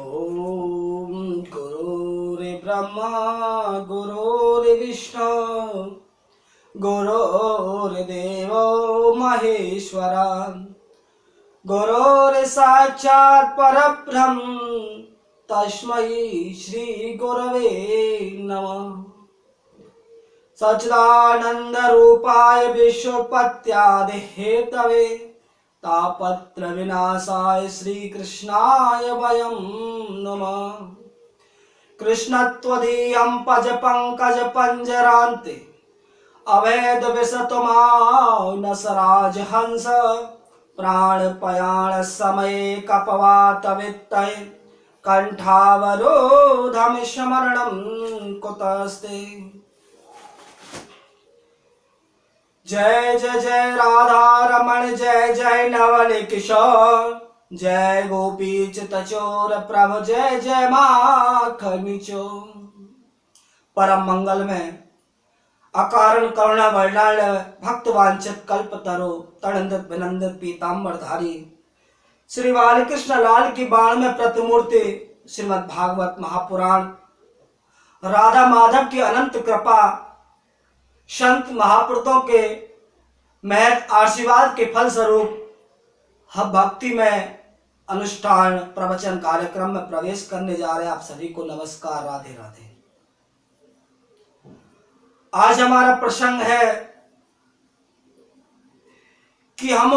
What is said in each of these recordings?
ओम गुरुर्ब्रह्मा गुरुर्विष्णु गुरुर्देवो महेश्वरा गुरुर्साक्षात् परब्रह्म तस्मै श्री गुरवे नमः। सच्चिदानंद रूपाय विश्वोत्पत्त्यादि हेतवे तापत्र विनाशाय श्री कृष्णाय वयं नमः। कृष्णत्वदीयं पज पंकज पंजरान्ते अवैध विशतमानसराज हंस प्राणपयाण समये कपवात वित्तये कंठावरोधम स्मरणं कुतस्ते। जय जय जय राधा रमण जय जय नवल किशोर जय गोपी चितचोर प्रभु जय जय माखन चोर। परम मंगल में अकारण करुणा वर्णाल भक्त वांछित कल्प तरो तड़ंदित विनंदित पीताम्बर धारी श्री बालकृष्ण लाल की बाण में प्रतिमूर्ति श्रीमद् भागवत महापुराण राधा माधव की अनंत कृपा संत महापुरुषों के महत आशीर्वाद के फल स्वरूप हम भक्ति में अनुष्ठान प्रवचन कार्यक्रम में प्रवेश करने जा रहे हैं। आप सभी को नमस्कार, राधे राधे। आज हमारा प्रसंग है कि हम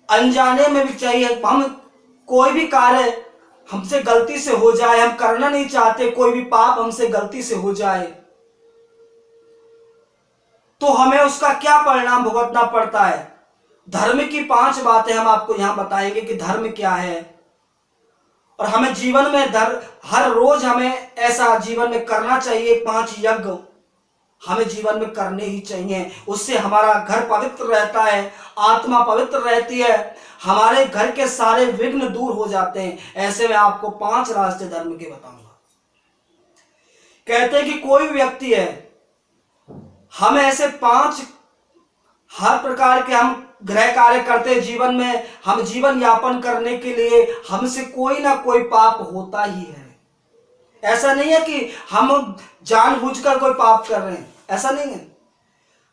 अनजाने में भी चाहिए, हम कोई भी कार्य हमसे गलती से हो जाए, हम करना नहीं चाहते, कोई भी पाप हमसे गलती से हो जाए तो हमें उसका क्या परिणाम भुगतना पड़ता है। धर्म की 5 बातें हम आपको यहां बताएंगे कि धर्म क्या है और हमें जीवन में हर रोज हमें ऐसा जीवन में करना चाहिए। 5 यज्ञ हमें जीवन में करने ही चाहिए, उससे हमारा घर पवित्र रहता है, आत्मा पवित्र रहती है, हमारे घर के सारे विघ्न दूर हो जाते हैं। ऐसे में आपको 5 रास्ते धर्म के बताऊंगा। कहते हैं कि कोई व्यक्ति है, हम ऐसे 5 हर प्रकार के हम गृह कार्य करते हैं जीवन में, हम जीवन यापन करने के लिए हमसे कोई ना कोई पाप होता ही है। ऐसा नहीं है कि हम जानबूझकर कोई पाप कर रहे हैं, ऐसा नहीं है।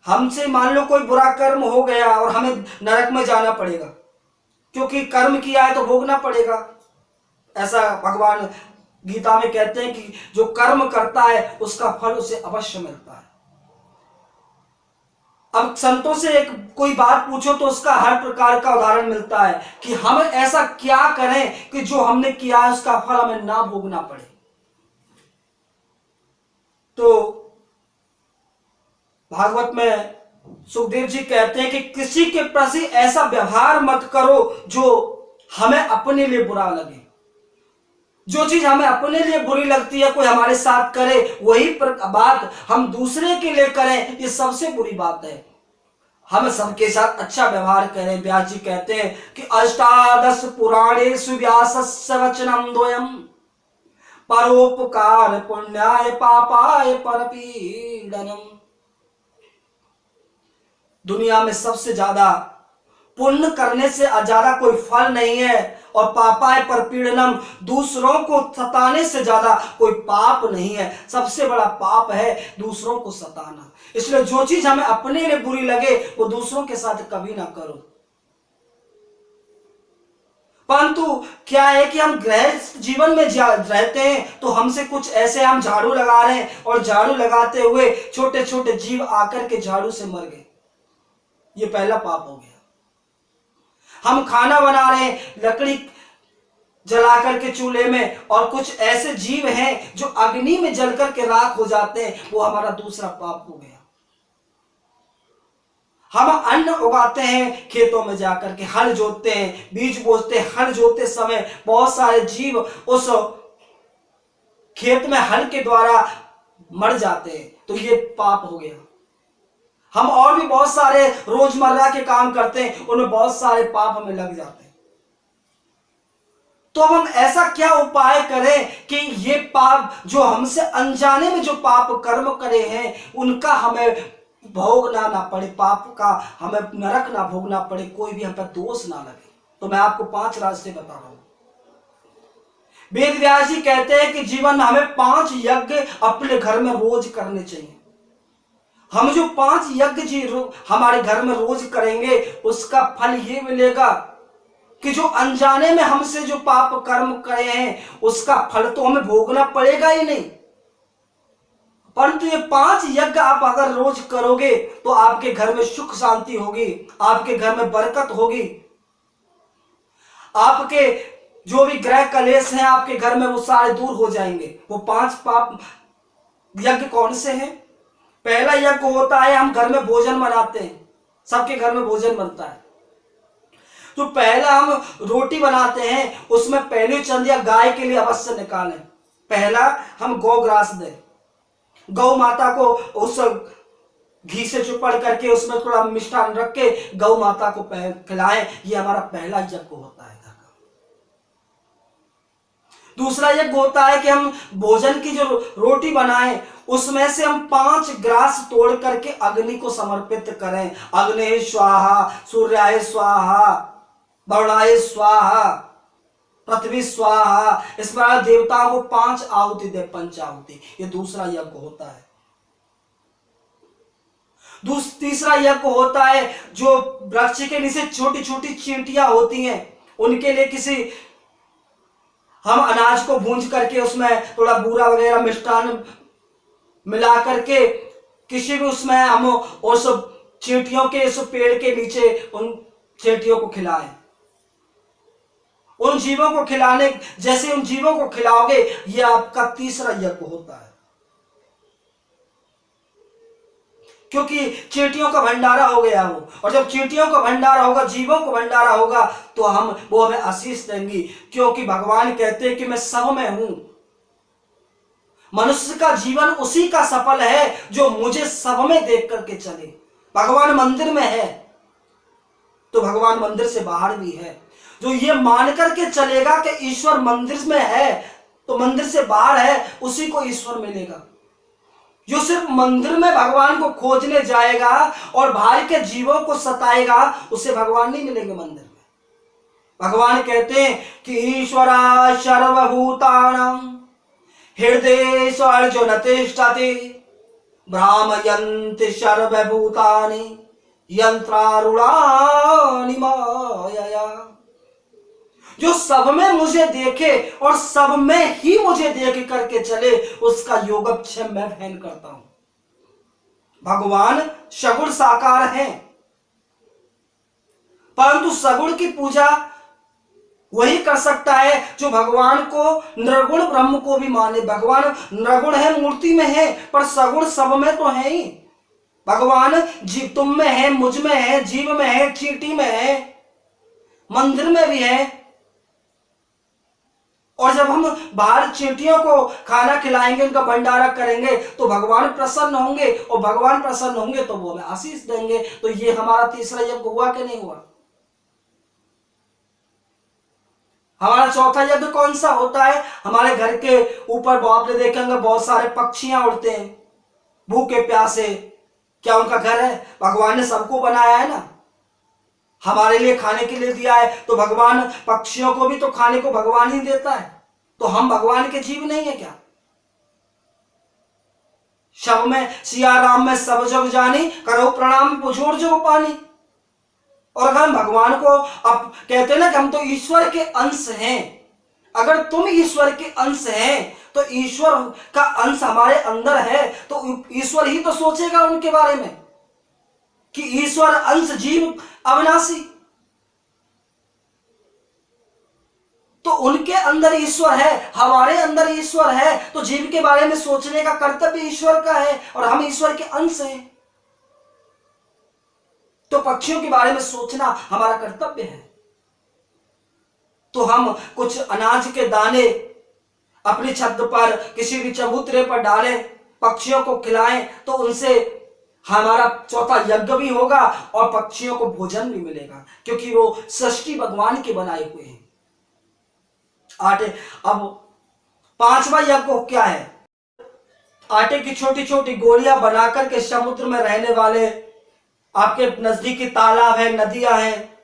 हमसे मान लो कोई बुरा कर्म हो गया और हमें नरक में जाना पड़ेगा, क्योंकि कर्म किया है तो भोगना पड़ेगा। ऐसा भगवान गीता में कहते हैं कि जो कर्म करता है उसका फल उसे अवश्य मिलता है। अब संतों से एक कोई बात पूछो तो उसका हर प्रकार का उदाहरण मिलता है कि हम ऐसा क्या करें कि जो हमने किया है उसका फल हमें ना भोगना पड़े। तो भागवत में सुखदेव जी कहते हैं कि किसी के प्रति ऐसा व्यवहार मत करो जो हमें अपने लिए बुरा लगे। जो चीज हमें अपने लिए बुरी लगती है कोई हमारे साथ करे, वही बात हम दूसरे के लिए करें, ये सबसे बुरी बात है। हम सबके साथ अच्छा व्यवहार करें। व्यास जी कहते हैं कि अष्टादश पुराणेषु व्यासस्य वचनं द्वयम् परोपकार पुण्याय पापाय परपीडनम्। दुनिया में सबसे ज्यादा पुण्य करने से ज्यादा कोई फल नहीं है, और पापाय परपीडनम, दूसरों को सताने से ज्यादा कोई पाप नहीं है। सबसे बड़ा पाप है दूसरों को सताना। इसलिए जो चीज हमें अपने लिए बुरी लगे वो दूसरों के साथ कभी ना करो। परंतु क्या है कि हम गृह जीवन में रहते हैं तो हमसे कुछ ऐसे हम झाड़ू लगा रहे हैं और झाड़ू लगाते हुए छोटे छोटे जीव आकर के झाड़ू से मर गए, ये पहला पाप हो गया। हम खाना बना रहे हैं लकड़ी जला करके चूल्हे में, और कुछ ऐसे जीव हैं जो अग्नि में जल करके राख हो जाते हैं, वो हमारा दूसरा पाप हो गया। हम अन्न उगाते हैं खेतों में जाकर के, हल जोतते हैं, बीज बोते हैं, हल जोतते समय बहुत सारे जीव उस खेत में हल के द्वारा मर जाते हैं, तो ये पाप हो गया। हम और भी बहुत सारे रोजमर्रा के काम करते हैं, उनमें बहुत सारे पाप हमें लग जाते हैं। तो हम ऐसा क्या उपाय करें कि ये पाप जो हमसे अनजाने में जो पाप कर्म करे हैं उनका हमें भोगना ना पड़े, पाप का हमें नरक ना भोगना पड़े, कोई भी हम पर दोष ना लगे। तो मैं आपको 5 रास्ते बता रहा हूं। वेद व्यास जी कहते हैं कि जीवन में हमें 5 यज्ञ अपने घर में रोज करने चाहिए। हम जो 5 यज्ञ जी हमारे घर में रोज करेंगे उसका फल ये मिलेगा कि जो अनजाने में हमसे जो पाप कर्म करे हैं उसका फल तो हमें भोगना पड़ेगा ही नहीं, परंतु ये 5 यज्ञ आप अगर रोज करोगे तो आपके घर में सुख शांति होगी, आपके घर में बरकत होगी, आपके जो भी ग्रह कलेश हैं आपके घर में वो सारे दूर हो जाएंगे। वो 5 पाप यज्ञ कौन से हैं? पहला यज्ञ होता है हम घर में भोजन बनाते हैं, सबके घर में भोजन बनता है। तो पहला हम रोटी बनाते हैं उसमें पहली चंदिया गाय के लिए अवश्य निकालें। पहला हम गौग्रास दें, गौ माता को उस घी से चुपड़ करके उसमें थोड़ा मिष्ठान रख के गौ माता को खिलाएं। ये हमारा पहला यज्ञ होता है। दूसरा यज्ञ होता है कि हम भोजन की जो रोटी बनाएं उसमें से हम 5 ग्रास तोड़ करके अग्नि को समर्पित करें। अग्नि स्वाहा, सूर्याय स्वाहा, वरुणाय स्वाहा, पृथ्वी स्वाहा, इस प्रकार देवताओं को 5 आहुति दे, पंचाहुति। ये दूसरा यज्ञ होता है। तीसरा यज्ञ होता है जो वृक्ष के नीचे छोटी छोटी चींटियां होती हैं उनके लिए किसी हम अनाज को भूंज करके उसमें थोड़ा बूरा वगैरह मिष्ठान मिला करके किसी भी उसमें हम उस चींटियों के उस पेड़ के नीचे उन चींटियों को खिलाएं। उन जीवों को खिलाने, जैसे उन जीवों को खिलाओगे, यह आपका तीसरा यज्ञ होता है। क्योंकि चींटियों का भंडारा हो गया वो, और जब चींटियों का भंडारा होगा, जीवों को भंडारा होगा, तो वो हमें आशीष देंगी। क्योंकि भगवान कहते हैं कि मैं सब में हूं। मनुष्य का जीवन उसी का सफल है जो मुझे सब में देख करके चले। भगवान मंदिर में है तो भगवान मंदिर से बाहर भी है। जो ये मान करके चलेगा कि ईश्वर मंदिर में है तो मंदिर से बाहर है, उसी को ईश्वर मिलेगा। जो सिर्फ मंदिर में भगवान को खोजने जाएगा और बाहर के जीवों को सताएगा, उसे भगवान नहीं मिलेंगे मंदिर में। भगवान कहते हैं कि ईश्वरा सर्वभूतानां हृदयेषु अर्जुन तिष्ठति भ्रामयन्ति सर्वभूतानि यंत्रारूढ़ानि मायया। जो सब में मुझे देखे और सब में ही मुझे देख करके चले, उसका योगक्षेम मैं वहन करता हूं। भगवान सगुण साकार हैं, परंतु सगुण की पूजा वही कर सकता है जो भगवान को निर्गुण ब्रह्म को भी माने। भगवान निर्गुण है, मूर्ति में है, पर सगुण सब में तो है ही। भगवान जीव तुम में है, मुझ में है, जीव में है, चींटी में है, मंदिर में भी है। और जब हम बाहर चींटियों को खाना खिलाएंगे, उनका भंडारा करेंगे, तो भगवान प्रसन्न होंगे, और भगवान प्रसन्न होंगे तो वो हमें आशीष देंगे। तो ये हमारा तीसरा यज्ञ हुआ कि नहीं हुआ? हमारा चौथा यज्ञ कौन सा होता है? हमारे घर के ऊपर आपने देखेंगे बहुत सारे पक्षियां उड़ते हैं, भूखे प्यासे। क्या उनका घर है? भगवान ने सबको बनाया है ना, हमारे लिए खाने के लिए दिया है, तो भगवान पक्षियों को भी तो खाने को भगवान ही देता है। तो हम भगवान के जीव नहीं है क्या? शब में सिया राम में सब जग जानी, करो प्रणाम पुछोर जो पानी। और अगर हम भगवान को अब कहते हैं ना कि हम तो ईश्वर के अंश हैं, अगर तुम ईश्वर के अंश हैं तो ईश्वर का अंश हमारे अंदर है, तो ईश्वर ही तो सोचेगा उनके बारे में कि ईश्वर अंश जीव अविनाशी। तो उनके अंदर ईश्वर है, हमारे अंदर ईश्वर है, तो जीव के बारे में सोचने का कर्तव्य ईश्वर का है, और हम ईश्वर के अंश हैं। तो पक्षियों के बारे में सोचना हमारा कर्तव्य है। तो हम कुछ अनाज के दाने अपनी छत पर किसी भी चबूतरे पर डालें, पक्षियों को खिलाएं, तो उनसे हमारा चौथा यज्ञ भी होगा और पक्षियों को भोजन भी मिलेगा, क्योंकि वो सृष्टि भगवान के बनाए हुए हैं। आटे, अब 5वां यज्ञ क्या है? आटे की छोटी छोटी गोलियां बनाकर के समुद्र में रहने वाले, आपके नजदीकी तालाब है, नदियां हैं,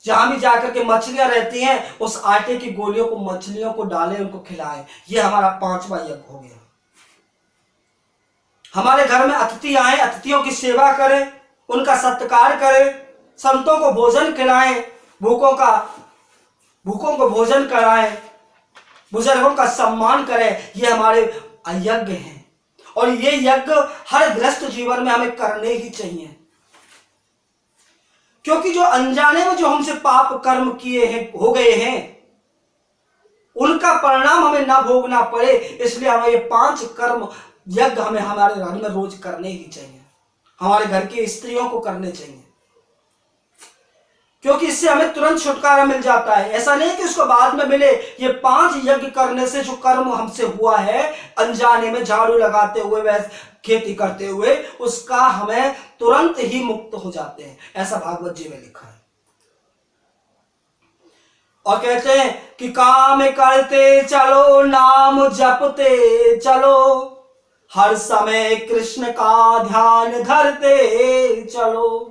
जहां भी जाकर के मछलियां रहती हैं उस आटे की गोलियों को मछलियों को डालें, उनको खिलाएं। ये हमारा 5वां यज्ञ हो गया। हमारे घर में अतिथि आए, अतिथियों की सेवा करें, उनका सत्कार करें, संतों को भोजन खिलाएं, भूखों को भोजन कराएं, बुजुर्गों का सम्मान करें। ये हमारे यज्ञ हैं और ये यज्ञ हर गृहस्थ जीवन में हमें करने ही चाहिए, क्योंकि जो अनजाने में जो हमसे पाप कर्म किए हैं, हो गए हैं, उनका परिणाम हमें ना भोगना पड़े, इसलिए हमें ये 5 कर्म यज्ञ हमें हमारे घर में रोज करने ही चाहिए, हमारे घर की स्त्रियों को करने चाहिए, क्योंकि इससे हमें तुरंत छुटकारा मिल जाता है। ऐसा नहीं कि उसको बाद में मिले। ये 5 यज्ञ करने से जो कर्म हमसे हुआ है अनजाने में, झाड़ू लगाते हुए, वैसे खेती करते हुए, उसका हमें तुरंत ही मुक्त हो जाते हैं, ऐसा भागवत जी में लिखा है। और कहते हैं कि काम करते चलो, नाम जपते चलो, हर समय कृष्ण का ध्यान धरते चलो,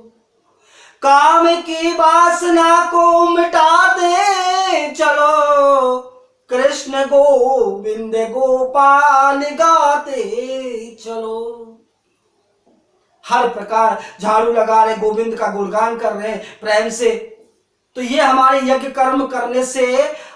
काम की वासना को मिटाते चलो, कृष्ण गोविंद गोपाल गाते चलो। हर प्रकार झाड़ू लगा रहे, गोविंद का गुणगान कर रहे हैं प्रेम से। तो ये हमारे यज्ञ कर्म करने से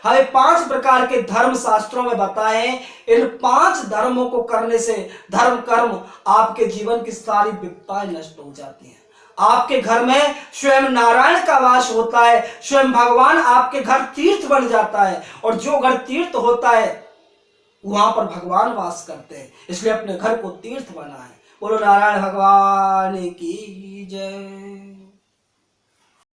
हमें 5 प्रकार के धर्म शास्त्रों में बताए। इन 5 धर्मों को करने से, धर्म कर्म, आपके जीवन की सारी विपदाएं नष्ट हो जाती हैं। आपके घर में स्वयं नारायण का वास होता है, स्वयं भगवान आपके घर तीर्थ बन जाता है, और जो घर तीर्थ होता है वहां पर भगवान वास करते हैं। इसलिए अपने घर को तीर्थ बनाएं। बोलो नारायण भगवान की जय।